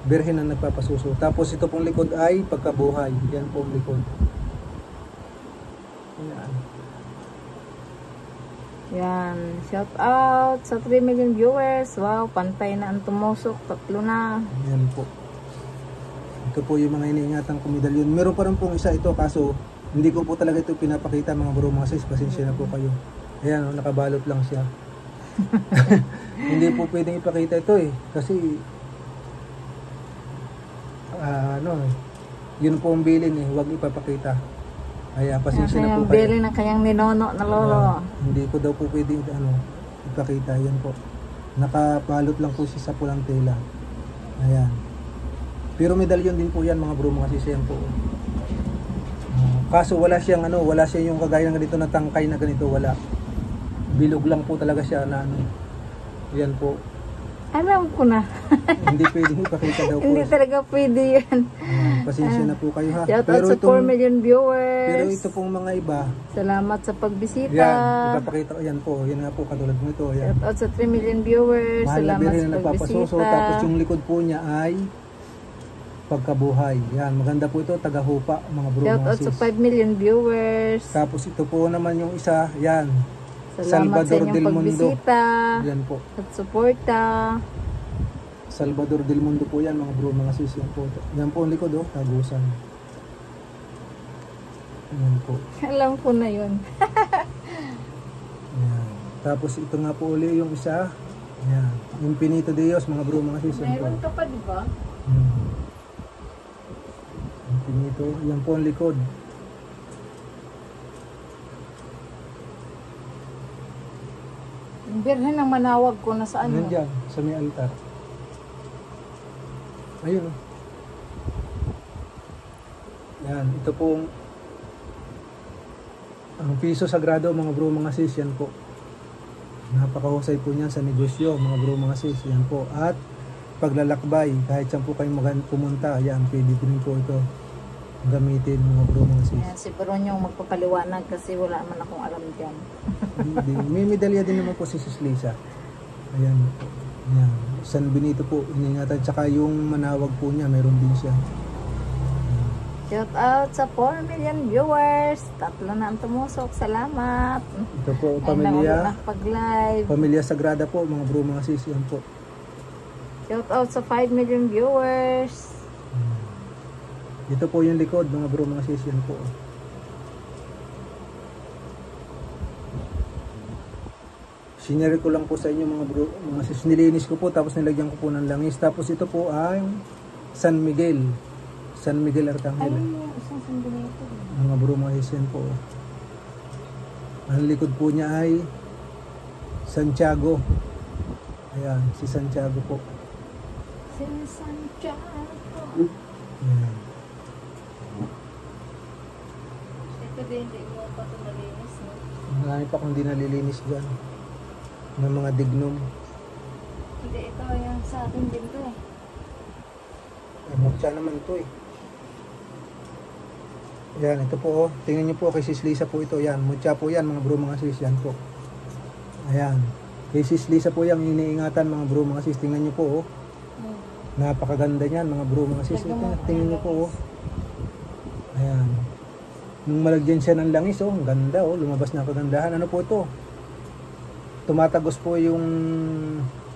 Birhen ang nagpapasuso. Tapos ito pong likod ay pagkabuhay. Yan po ang likod. Yan. Yan. Shout out sa 3 million viewers. Wow, pantay na ang tumusok. 3 na. Yan po. Ito po yung mga iniingatan kong medalyon. Meron pa rin pong isa ito, kaso hindi ko po talaga ito pinapakita mga bro mga sis. Pasensya na po kayo. Ayan, nakabalot lang siya. Hindi po pwedeng ipakita ito eh. Kasi yun po ang bilin eh. Huwag ipapakita. Kaya pasensya na po kayo. Bilin ng kanyang ninono na lolo. Hindi ko daw po pwedeng ipakita. Yan po. Nakabalot lang po siya sa pulang tela. Ayan. Pero medalyon din po yan mga bro mga sis. Yan po. Kaso wala siyang wala siya yung kagaya ng ganito na tangkay na ganito, wala. Bilog lang po talaga siya na Yan po. Alam ko na. Hindi pwedeng ipakita daw po. Hindi talaga pwede yan. Pasensya na po kayo ha. Shout out sa 4 million viewers. Pero ito pong mga iba. Salamat sa pagbisita. Yan, ipapakita ko yan po. Yan nga po katulad mo ito. Yan. Shout out sa 3 million viewers. Mahal Salamat na sa nagpapasuso. pagbisita. Tapos yung likod po niya ay pagkabuhay. Yan, maganda po ito. Tagahupa mga bro. Shout out sa 5 million viewers. Tapos ito po naman yung isa. Yan. Salamat Salvador sa del inyong Mundo. pagbisita. Yan po. At suporta. Salvador del Mundo po yan mga bro, mga sis. Yan po. Yan po ang likod tagusan. Yan po. Alam ko na yun. Yan. Tapos ito nga po uli yung isa. Yan. Infinito Dios mga bro, mga sis. Yan po. Meron ka pa diba? Infinito. Yan po ang likod. Yung birhen ng manawag ko nasaan mo? Nandiyan, sa may altar. Ayun. Yan, ito pong ang piso sagrado mga bro, mga sis. Yan po. Napakahusay po niyan sa negosyo mga bro, mga sis. Yan po. At paglalakbay, kahit saan po kayong pumunta, yan, pwede din po ito gamitin mga bro, mga sis. Yan, si Peron yung magpapaliwanag kasi wala man akong alam dyan. May medalya din naman po si Sis Lisa. Ayan po. Ayan. San Benito po, iningatan. Tsaka yung manawag po niya, meron din siya. Shout out sa 4 million viewers. 3 na ang tumusok. Salamat. Ito po, pamilya. Pag-live. Pamilya Sagrada po, mga bro, mga sis. Yan po. Shout out sa 5 million viewers. Ito po yung likod, mga bro, mga sis. Yan po. Sinare ko lang po sa inyo mga bro, mga sis. Nilinis ko po, tapos nilagyan ko po ng langis. Tapos ito po ay San Miguel. San Miguel Arcangel. Ay, isang sandalito. Mga bro, mga sis. Yan po. Ang likod po niya ay Santiago. Ayan, si Santiago po. Si Santiago. Ayan. Ito din, hindi mo pa ito nalinis. No? Marami pa kung di nalilinis dyan. Ng mga dignum. Hindi, ito yung sa akin din to eh. Mutya naman to eh. Yan, ito po. Tingnan nyo po kay Sis Lisa po ito. Yan, mutya po yan mga bro, mga sis. Yan po. Ayan. Kay Sis Lisa po yung iniingatan mga bro, mga sis. Tingnan nyo po oh. Napakaganda niyan mga bro, mga sis. Tingnan nyo po oh. Ayan. Nung malagyan siya ng langis oh, ang ganda oh. Lumabas na kagandahan. Ano po ito? Tumatagos po yung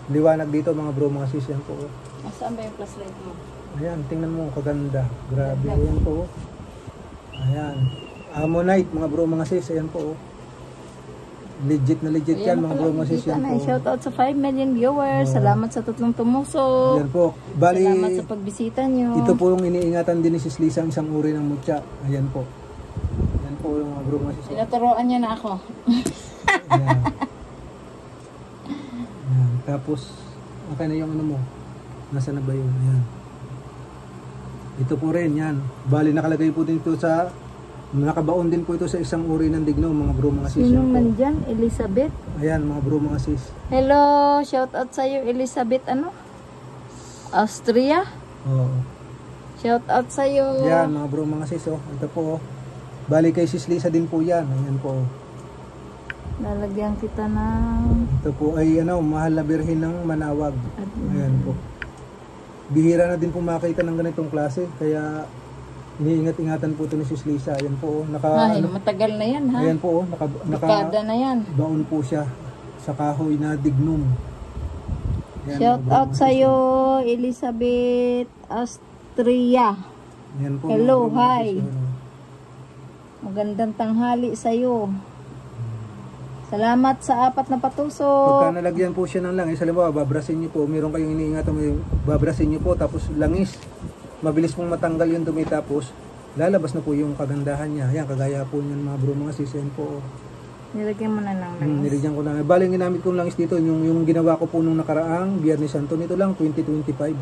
liwanag dito mga bro, mga sis. Yan po oh. Saan ba yung flashlight mo? Ayan, tingnan mo, kaganda. Grabe, ayan po. Ayan. Ammonite, mga bro, mga sis. Ayan po. Legit na legit yan, mga bro, mga sis. Yan po. Shout out sa 5 million viewers. Salamat sa 3 tumusok. Ayan po. Bali, salamat sa pagbisita nyo. ito po yung iniingatan din ni Sis Lisa, isang uri ng mutya. Ayan po. Ayan po yung mga bro, mga sis. Tinuturoan niya na ako. Ayan. Ayan. Tapos, okay na yung ano mo. Nasaan na ba yun? Ayan. Ito po rin, yan. Bali, nakalagay po din ito sa, nakabaon din po ito sa isang uri ng digno, mga bro, mga sis. Sino man dyan? Elizabeth? Ayan, mga bro, mga sis. Hello, shout out sa'yo, Elizabeth, ano? Austria? Oo. Shout out sa'yo. Yan, mga bro, mga sis, oh. Ito po, oh. Bali, kay Sis Lisa din po yan. Ayan po, oh. Lalagyan kita ng... Ito po ay, mahal na birhen ng manawag. Ayan po. bihira na din po makita ng ganitong klase. Kaya iniingat-ingatan po ito ni Sis Lisa. Ayan po, Ay, matagal na yan, ha? ayan po, Dekada na yan. baon po siya sa kahoy na dignum. Ayan, Shout mga out bromong sa'yo, Elizabeth Astria. Ayan po, Hello, mga bromong hi. sis, ano. Magandang tanghali sa'yo. Salamat sa 4 na Pagka patusok. nalagyan po siya ng langis, halimbawa, babrasin niyo po, meron kayong iniingatan, babrasin niyo po, tapos langis. Mabilis pong matanggal yung dumi, tapos lalabas na po yung kagandahan niya. Ayan, kagaya po niyan mga bro, mga sis. Ayan po. Nilagyan mo na ng langis. Nilagyan ko na. Bali, yung ginamit kong langis dito, yung ginawa ko po nung nakaraang Biyernes Santo, nito lang, 2025.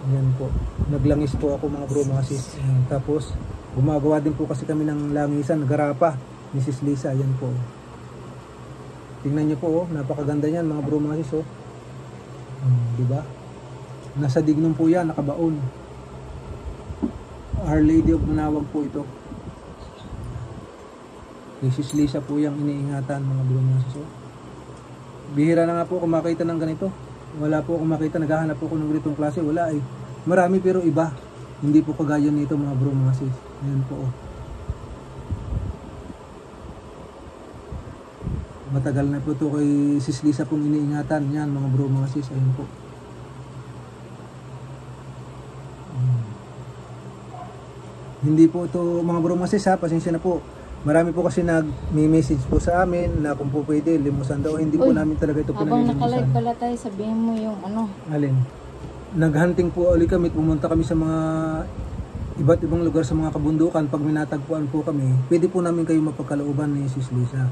Ayan po. Naglangis po ako mga bro, mga sis. Ayan. Tapos, gumagawa din po kasi kami ng langisan, garapa, Mrs. Lisa. Ayan po. Tingnan niyo po, oh, napakaganda niyan mga bro, mga sis. Oh. Diba? Nasa dignum po yan, nakabaon. Our Lady of Manawag po ito. Mrs. Lisa po yung iniingatan mga bro, mga sis. Oh. Bihira na nga po kung makita ng ganito. Wala po akong makita, naghahanap po ako ng ganitong klase. Wala eh. Marami pero iba. Hindi po kagaya nito mga bro, mga sis. Ayan po. Oh. Matagal na po ito kay Sis Lisa pong iniingatan. Yan mga bro, mga sis. Ayan po. Hindi po ito mga bro, mga sis, ha. Pasensya na po. Marami po kasi nag-message po sa amin na kung po pwede, limusan daw. Hindi po namin talaga ito Habang pinalilimusan. nakalive pala tayo, sabihin mo yung ano. Alin? Naghunting po ulit kami, pumunta kami sa mga iba't ibang lugar sa mga kabundukan. Pag minatagpuan po kami, pwede po namin kayo mapagkalooban ni Sis Lisa.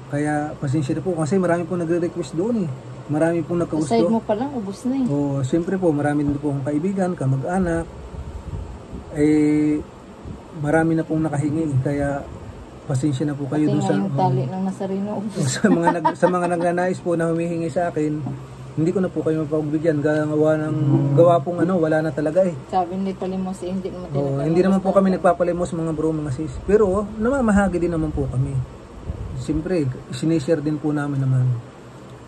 Kaya pasensya na po kasi marami po nagre-request doon eh. Marami po Sa nagkagusto. side mo pa lang, ubos na eh. O, siyempre po, marami din po akong kaibigan, kamag-anak. Eh, marami na pong nakahingi. Kaya pasensya na po kayo Pati doon nga sa yung tali ng Nazareno, ubos. sa mga nagnanais po na humihingi sa akin. Hindi ko na po kayo mapagbigyan. Gawa pong ano, wala na talaga eh. Sabi ni Palimos, hindi naman Oh, hindi naman po kami nagpapalimos mga bro, mga sis. Pero namamahagi din naman po kami. Siyempre, sinishare din po namin naman.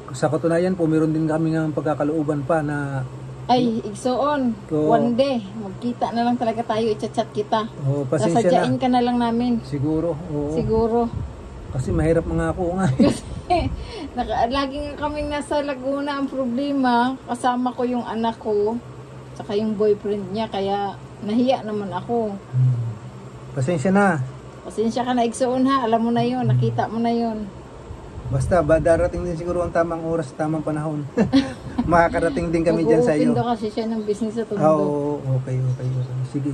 Sa katunayan po, meron din kami ng pagkakalooban pa na Ay, igsoon. Oo. One day, magkita na lang talaga tayo, i-chat kita. oh, pasensya Sasadyain na. ka na lang namin. Siguro, oo. Siguro. Kasi mahirap mga ako nga. Lagi nga kaming nasa Laguna. Ang problema, kasama ko yung anak ko, saka yung boyfriend niya, kaya nahiya naman ako. Pasensya na. Pasensya ka na, igsoon ha. Alam mo na yun, nakita mo na yun. Basta, darating din siguro ang tamang oras, tamang panahon. Makakarating din kami dyan sa iyo. Nag-uupindo kasi siya ng business sa Tondo. Oo, okay. Sige.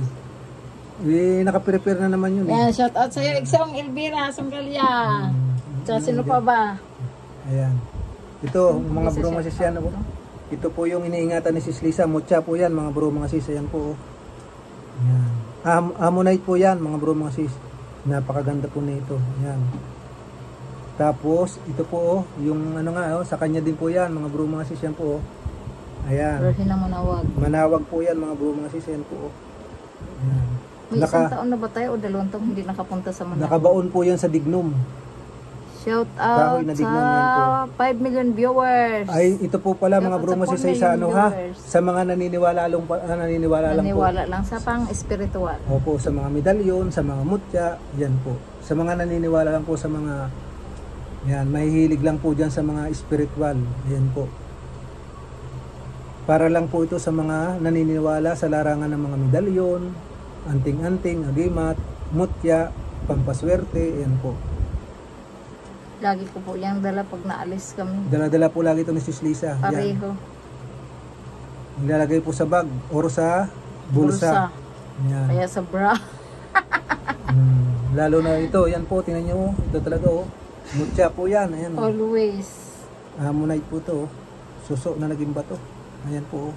Eh, nakaprepare na naman yun eh. Yan, shout out sa'yo, Igsong Elvira Sanggalya. Tsaka sino pa ba? Ayan. Ito, mga bro, mga sis yan. Ito po yung iniingatan ni Sis Lisa. Mutya po yan, mga bro, mga sis. Ayan po. Ayan. Ammonite po yan, mga bro, mga sis. Napakaganda po nito. Ayan. Tapos, ito po, yung ano nga, sa kanya din po yan, mga bro, mga sis. Yan po. Ayan. Rohin na Manawag. Manawag po yan, mga bro, mga sis. Ayan po. Ayan. May isang taon na ba tayo o 2 taon hindi nakapunta sa Manawag? Nakabaon po yan sa dignum. Shout Kahoy out na sa dignum yan po. 5 million viewers. Ay, ito po pala mga Dapat bro, sa mga sis, 4 sa ano ha, viewers. sa mga naniniwala lang po. Naniwala lang sa pang-spiritual. Opo, sa mga medalyon, sa mga mutya, yan po. Sa mga naniniwala lang po sa mga, yan, mahihilig lang po dyan sa mga spiritual, yan po. Para lang po ito sa mga naniniwala sa larangan ng mga medalyon, anting-anting, agimat, mutya, pampaswerte, yan po. Lagi ko po yung dala pag naalis kami. Dala-dala po lagi ito ni Sis Lisa. Yan. Pareho. Nilalagay po sa bag or sa bulsa. Yan. Kaya sa bra. Lalo na ito, yan po, tingnan nyo, ito talaga oh. Mutya po yan, ayan. Always. Ammonite po to, suso na naging bato. Ayan po.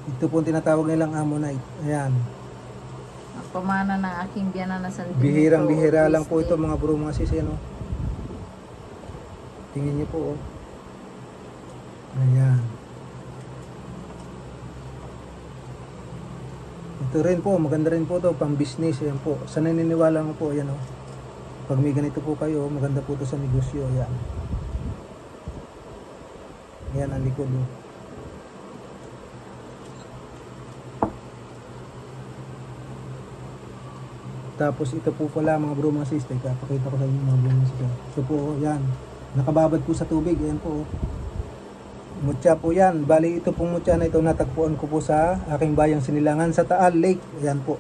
Ito po ang tinatawag nilang ammonite. Ayan. Ang pamana ng aking biyana na San Benito. Bihirang-bihira lang po ito mga bro, mga sis. Ayan, oh. Tingnan niyo po. Oh. Ayan. Ito rin po, maganda rin po to pang business. Ayan po. Sa naniniwala mo po, ayan oh. Pag may ganito po kayo, maganda po to sa negosyo. Ayan. Ayan ang likod oh. Tapos ito po pala mga bro mga sis, pakita ko sa inyo mga bro mga sis. Ito po, yan. Nakababad po sa tubig, yan po. Mutya po yan. Bali ito pong mutya na ito natagpuan ko po sa aking bayang Sinilangan sa Taal Lake. Yan po.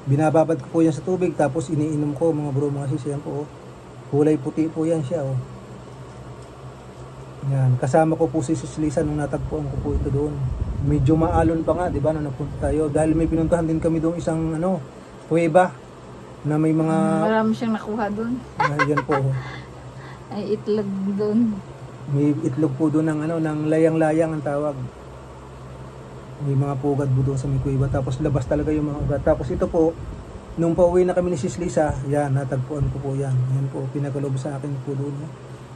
Binababad ko po yan sa tubig tapos iniinom ko mga bro mga sis. Yan po. Kulay puti po yan siya. Yan. Kasama ko po si Sis Lisa nung natagpuan ko po ito doon. Medyo maalon pa nga, di ba, nung napunta tayo. Dahil may pinuntahan din kami doon isang kuweba na may mga... Marami siyang nakuha doon. Yan po. Ay itlog doon. May itlog po doon ng layang-layang ang tawag. May mga pugad po doon sa may kuweba. Tapos labas talaga yung mga ugat. Tapos ito po, nung pauwi na kami ni Sis Lisa, yan, natagpuan ko po yan. Yan po, pinagalob sa akin po doon.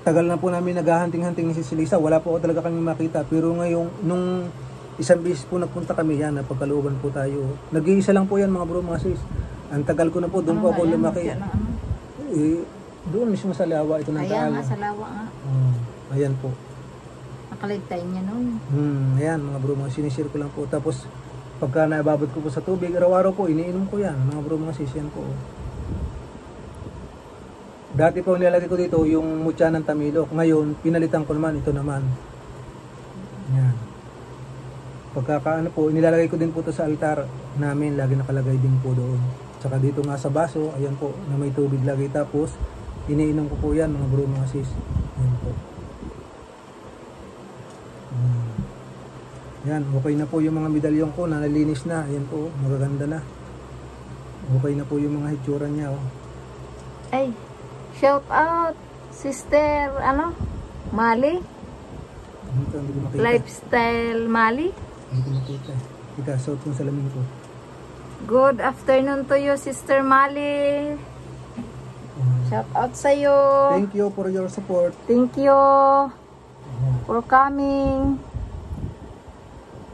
Tagal na po namin naghahanting-hanting ni Sis Lisa. Wala po talaga kami makita. Pero ngayon, nung isang beses po nagpunta kami yan, napagkalooban po tayo. Nag-iisa lang po yan mga bro, mga sis. Ang tagal ko na po, doon po ako lumaki. Doon mismo sa Lawa, ito ng Ayan Taal. nga, sa Lawa nga. Ayan po. Nakaligtay niya noon. Ayan mga bro, mga sinishare ko lang po. Tapos pagka naababot ko po sa tubig, araw-araw po iniinom ko yan mga bro, mga sis. Yan po. Dati po nilalagay ko dito yung mutya ng tamilok. Ngayon pinalitan ko naman, ito naman. Yan. Pagkakaano po, nilalagay ko din po ito sa altar namin. Lagi nakalagay din po doon. Tsaka dito nga sa baso, ayan po, na may tubig lagi. Tapos iniinom ko po yan mga bro, mga sis. Ayan po. Yan, okay na po yung mga medalyon ko, nalinis na. Ayan po, magaganda na. Okay na po yung mga hitsura niya. Ay, shout out, Sister, Mali? Dito, hindi ko makita. Lifestyle Mali? Hindi ko makita. Kita, suot yung salamin ko. Good afternoon to you, Sister Mali. Shout out sa'yo. Thank you for your support. Thank you for coming.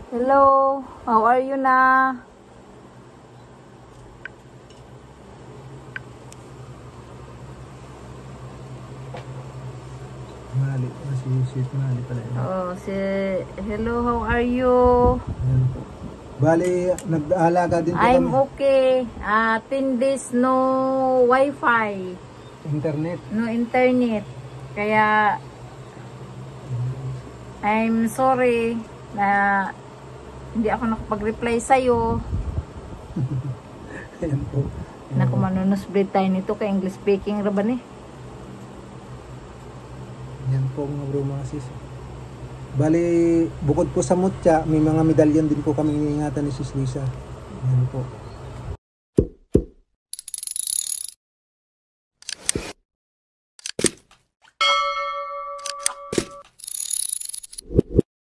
Hello, how are you na? Mali, si Mali pala. Oh, hello, how are you? Ayan po. Bali, nag-aalaga din po I'm kami. okay. 10 days no wifi, Internet. no internet. Kaya I'm sorry na hindi ako nakapag-reply sa'yo. Ayan po. Naku, manunusblit tayo nito kay English speaking raban eh. Yan po mga bro, mga sis. Bali, bukod po sa mutya, may mga medalyon din po kami iniingatan ni Sis Lisa. Yan po.